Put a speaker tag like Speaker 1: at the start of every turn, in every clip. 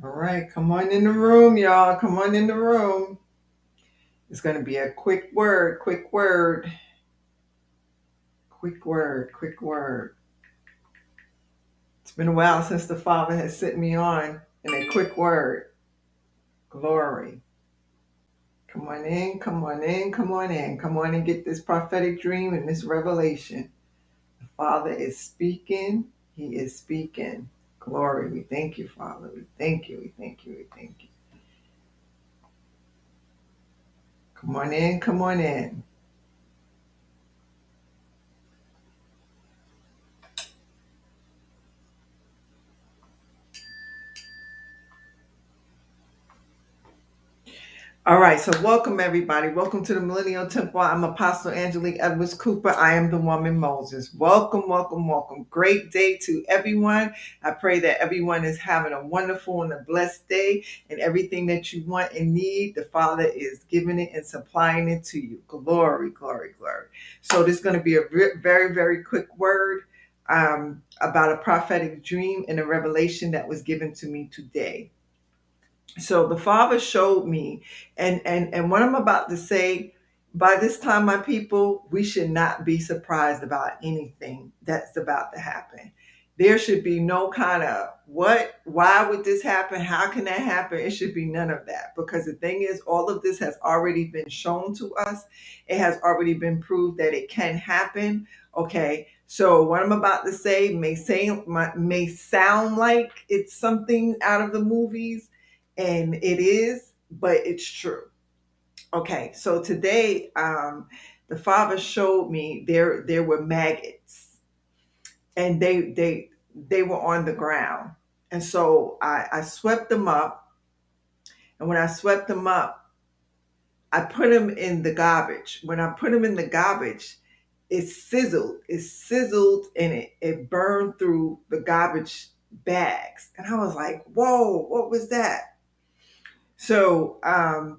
Speaker 1: All right, come on in the room, y'all. Come on in the room. It's going to be a quick word, quick word, quick word, quick word. It's been a while since the Father has sent me on in a quick word. Glory. Come on in, come on in, come on in. Come on and get this prophetic dream and this revelation. The Father is speaking. He is speaking. Glory. We thank you, Father. We thank you. We thank you. We thank you. Come on in, come on in. All right, so welcome everybody. Welcome to the Millennial Temple. I'm Apostle Angelique Edwards Cooper. I am the woman Moses. Welcome, welcome, welcome. Great day to everyone. I pray that everyone is having a wonderful and a blessed day, and everything that you want and need, the Father is giving it and supplying it to you. Glory, glory, glory. So this is going to be a very, very quick word about a prophetic dream and a revelation that was given to me today. So the Father showed me, and what I'm about to say, by this time, my people, we should not be surprised about anything that's about to happen. There should be no kind of what, why would this happen, how can that happen? It should be none of that, because the thing is, all of this has already been shown to us. It has already been proved that it can happen. Okay, so what I'm about to say may sound like it's something out of the movies, and it is, but it's true. Okay, so today, the Father showed me there were maggots, and they were on the ground, and so I swept them up, and when I swept them up, I put them in the garbage. When I put them in the garbage, it sizzled, and it burned through the garbage bags, and I was like, whoa, what was that? So I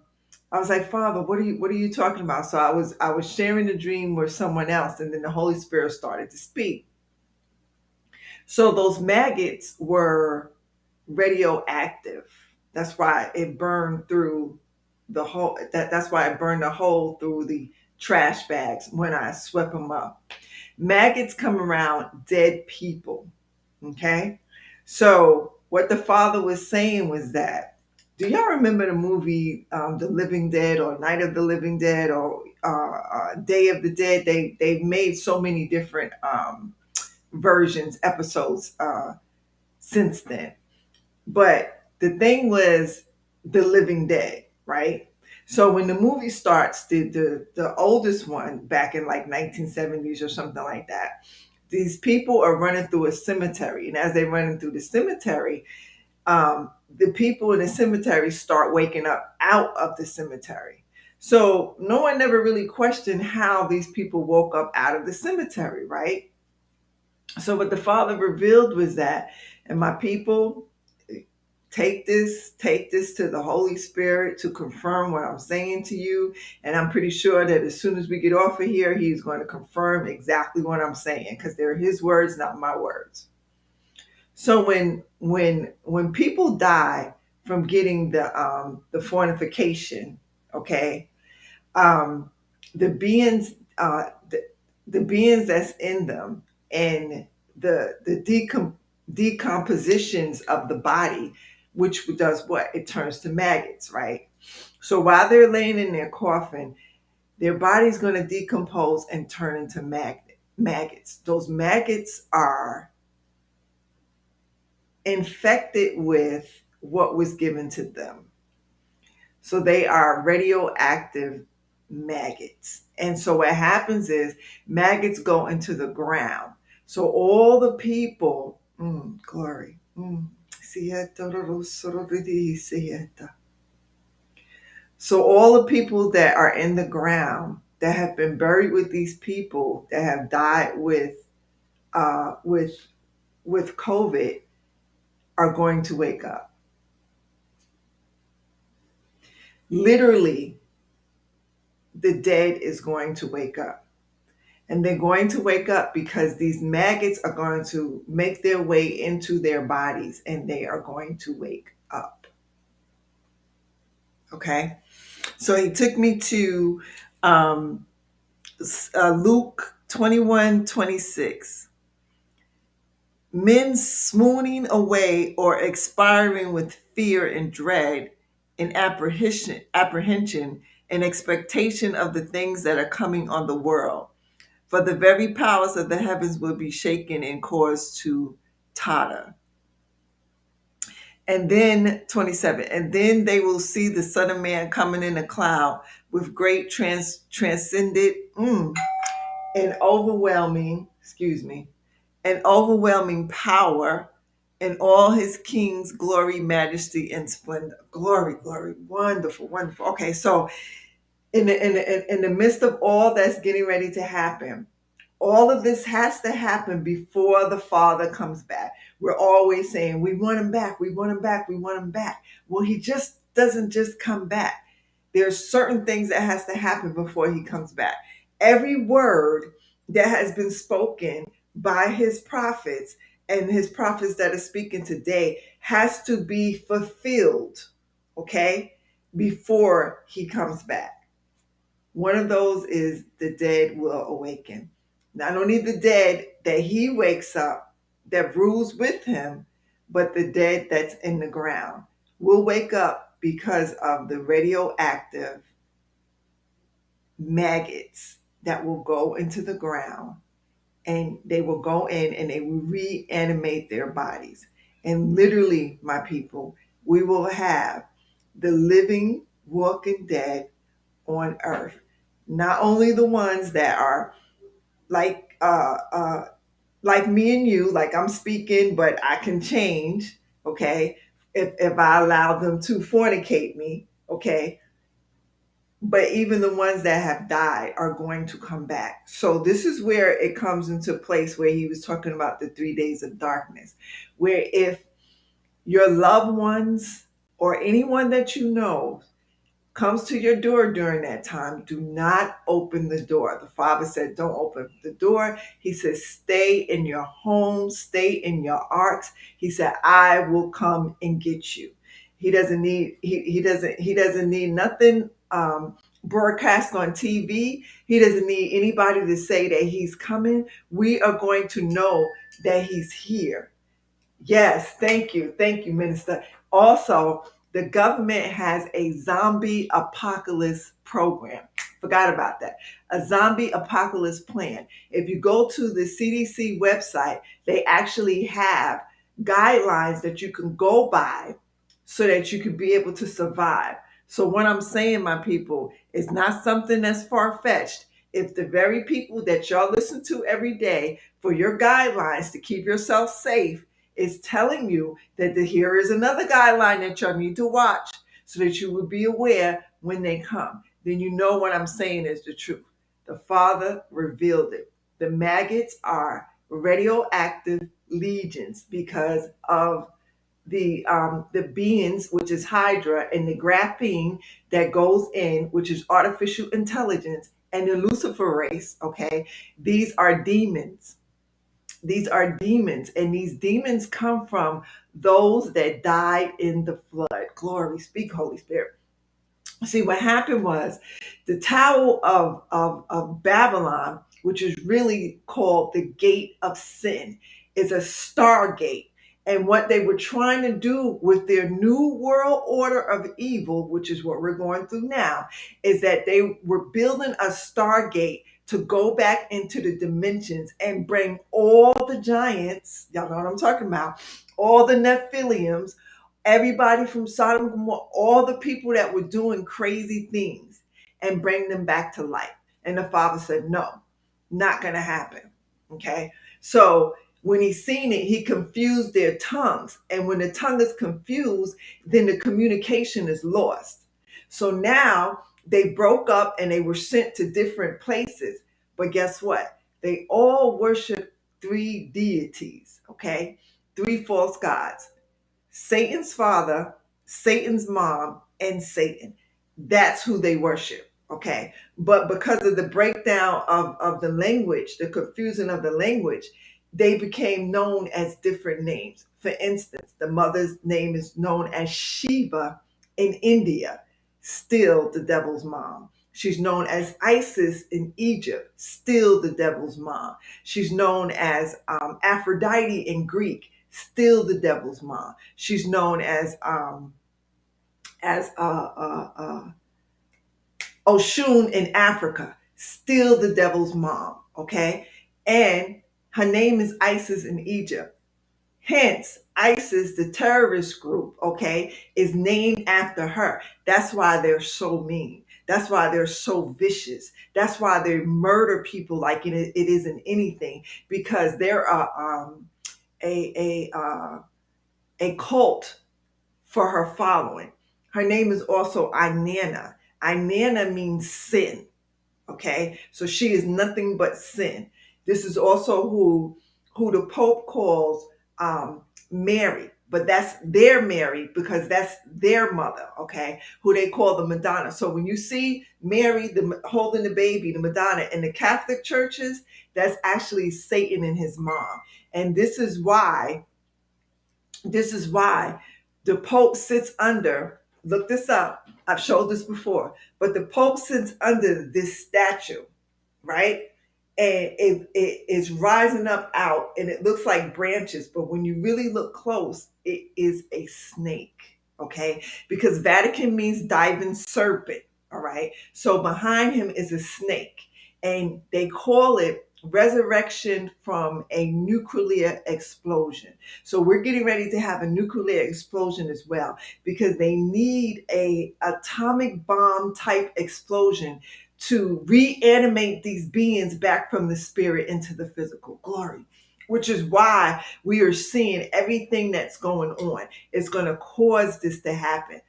Speaker 1: was like, Father, what are you talking about? So I was sharing the dream with someone else, and then the Holy Spirit started to speak. So those maggots were radioactive. That's why it burned through the whole. That's why it burned a hole through the trash bags when I swept them up. Maggots come around dead people. Okay. So what the Father was saying was that, do y'all remember the movie The Living Dead, or Night of the Living Dead, or Day of the Dead? They've made so many different versions, episodes since then. But the thing was The Living Dead, right? So when the movie starts, the oldest one, back in like 1970s or something like that, these people are running through a cemetery, and as they're running through the cemetery, the people in the cemetery start waking up out of the cemetery. So no one ever really questioned how these people woke up out of the cemetery, right? So what the Father revealed was that, and my people, take this to the Holy Spirit to confirm what I'm saying to you. And I'm pretty sure that as soon as we get off of here, he's going to confirm exactly what I'm saying, because they're his words, not my words. So when people die from getting the fortification, okay, um, the beings the beings that's in them, and the decompositions of the body, which does what? It turns to maggots, right? So while they're laying in their coffin, their body's going to decompose and turn into maggots. Those maggots are infected with what was given to them. So they are radioactive maggots. And so what happens is maggots go into the ground. So all the people, glory. So all the people that are in the ground, that have been buried with these people that have died uh, with with COVID, are going to wake up. Literally, the dead is going to wake up. And they're going to wake up because these maggots are going to make their way into their bodies, and they are going to wake up. Okay. So he took me to um, Luke 21:26. Men swooning away or expiring with fear and dread and apprehension and expectation of the things that are coming on the world. For the very powers of the heavens will be shaken and caused to totter. And then 27, and then they will see the Son of Man coming in a cloud with great transcendent and overwhelming, and overwhelming power and all his king's glory, majesty, and splendor. Glory, glory, wonderful, wonderful. Okay, so in the midst of all that's getting ready to happen, all of this has to happen before the Father comes back. We're always saying, we want him back, we want him back, we want him back. Well, he just doesn't just come back. There's certain things that has to happen before he comes back. Every word that has been spoken by his prophets and his prophets that are speaking today has to be fulfilled, okay, before he comes back. One of those is the dead will awaken. Not only the dead that he wakes up, that rules with him, but the dead that's in the ground will wake up because of the radioactive maggots that will go into the ground, and they will go in and they will reanimate their bodies. And literally, my people, we will have the living, walking dead on earth. Not only the ones that are like like me and you, like I'm speaking, but I can change, okay, if I allow them to fornicate me, okay. But even the ones that have died are going to come back. So this is where it comes into place where he was talking about the 3 days of darkness, where if your loved ones or anyone that you know comes to your door during that time, do not open the door. The Father said, don't open the door. He says, stay in your home, stay in your arks. He said, I will come and get you. He doesn't need nothing broadcast on TV. He doesn't need anybody to say that he's coming. We are going to know that he's here. Yes, thank you. Thank you, Minister. Also, the government has a zombie apocalypse program. Forgot about that. A zombie apocalypse plan. If you go to the CDC website, they actually have guidelines that you can go by so that you can be able to survive. So, what I'm saying, my people, is not something that's far fetched. If the very people that y'all listen to every day for your guidelines to keep yourself safe is telling you that here is another guideline that y'all need to watch so that you will be aware when they come, then you know what I'm saying is the truth. The Father revealed it. The maggots are radioactive legions because of the beings, which is Hydra, and the graphene that goes in, which is artificial intelligence, and the Lucifer race. Okay, these are demons. These are demons, and these demons come from those that died in the flood. Glory, speak, Holy Spirit. See, what happened was the Tower of Babylon, which is really called the Gate of Sin, is a stargate. And what they were trying to do with their new world order of evil, which is what we're going through now, is that they were building a stargate to go back into the dimensions and bring all the giants, y'all know what I'm talking about, all the Nephilims, everybody from Sodom and Gomorrah, all the people that were doing crazy things, and bring them back to life. And the Father said, no, not going to happen. Okay. So when he seen it, he confused their tongues. And when the tongue is confused, then the communication is lost. So now they broke up and they were sent to different places. But guess what? They all worship three deities, okay? Three false gods. Satan's father, Satan's mom, and Satan. That's who they worship. Okay. But because of the breakdown of the language, the confusion of the language, they became known as different names. For instance, the mother's name is known as Shiva in India, still the devil's mom. She's known as Isis in Egypt, still the devil's mom. She's known as Aphrodite in Greek, still the devil's mom. She's known as Oshun in Africa, still the devil's mom. Okay, and her name is Isis in Egypt. Hence, ISIS, the terrorist group, okay, is named after her. That's why they're so mean. That's why they're so vicious. That's why they murder people like it isn't anything, because they're a, a, uh, a cult for her following. Her name is also Inanna. Inanna means sin. Okay, so she is nothing but sin. This is also who the Pope calls Mary, but that's their Mary because that's their mother. Okay, who they call the Madonna. So when you see Mary holding the baby, the Madonna, in the Catholic churches, that's actually Satan and his mom. And this is why the Pope sits under. Look this up. I've showed this before, but the Pope sits under this statue, right? And it is rising up out and it looks like branches, but when you really look close, it is a snake, okay? Because Vatican means diving serpent, all right? So behind him is a snake, and they call it resurrection from a nuclear explosion. So we're getting ready to have a nuclear explosion as well, because they need a atomic bomb type explosion to reanimate these beings back from the spirit into the physical glory, which is why we are seeing everything that's going on. It's going to cause this to happen.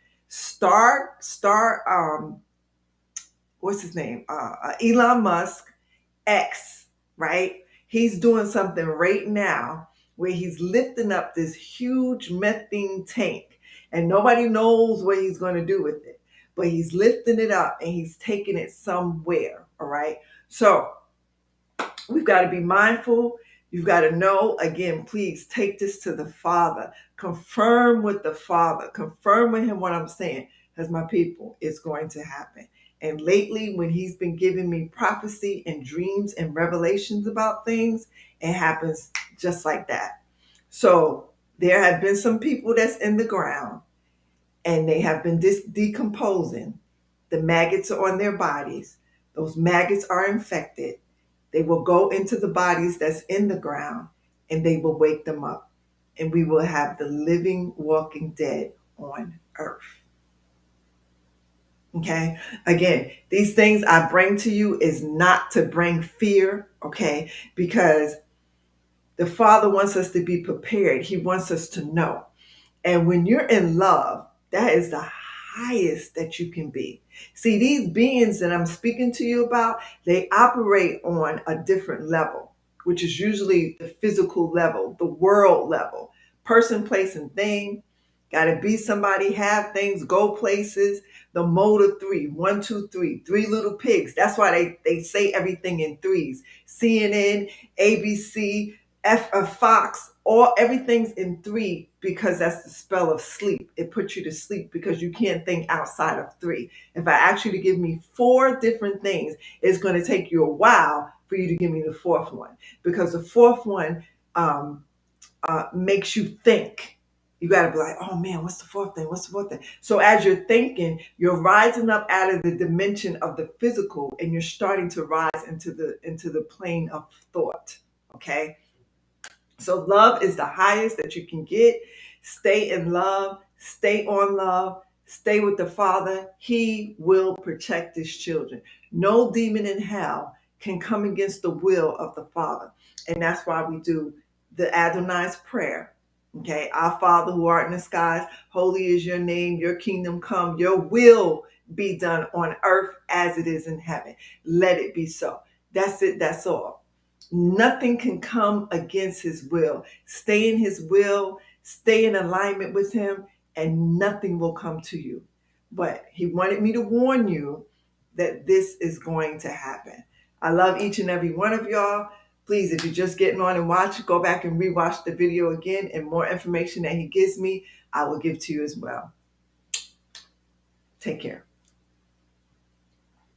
Speaker 1: What's his name? Elon Musk, X, right? He's doing something right now where he's lifting up this huge methane tank, and nobody knows what he's going to do with it, but he's lifting it up and he's taking it somewhere. All right. So we've got to be mindful. You've got to know, again, please take this to the Father. Confirm with the Father. Confirm with him what I'm saying. As my people, it's going to happen. And lately, when he's been giving me prophecy and dreams and revelations about things, it happens just like that. So there have been some people that's in the ground and they have been decomposing. The maggots are on their bodies. Those maggots are infected. They will go into the bodies that's in the ground and they will wake them up. And we will have the living, walking dead on earth. Okay. Again, these things I bring to you is not to bring fear. Okay. Because the Father wants us to be prepared. He wants us to know. And when you're in love, that is the highest that you can be. See, these beings that I'm speaking to you about, they operate on a different level, which is usually the physical level, the world level. Person, place, and thing. Got to be somebody, have things, go places. The mode of three, 1, 2, 3, three little pigs. That's why they say everything in threes. CNN, ABC, Fox, everything's in three because that's the spell of sleep. It puts you to sleep because you can't think outside of three. If I ask you to give me 4 different things, it's going to take you a while for you to give me the 4th one, because the 4th one makes you think. You got to be like, oh man, what's the 4th thing? What's the 4th thing? So as you're thinking, you're rising up out of the dimension of the physical and you're starting to rise into the plane of thought. Okay. So love is the highest that you can get. Stay in love, stay on love, stay with the Father. He will protect his children. No demon in hell can come against the will of the Father. And that's why we do the Adonai's prayer. Okay, our Father who art in the skies, holy is your name, your kingdom come, your will be done on earth as it is in heaven. Let it be so. That's it, that's all. Nothing can come against his will. Stay in his will, stay in alignment with him, and nothing will come to you. But he wanted me to warn you that this is going to happen. I love each and every one of y'all. Please, if you're just getting on and watch, go back and rewatch the video again, and more information that he gives me, I will give to you as well. Take care.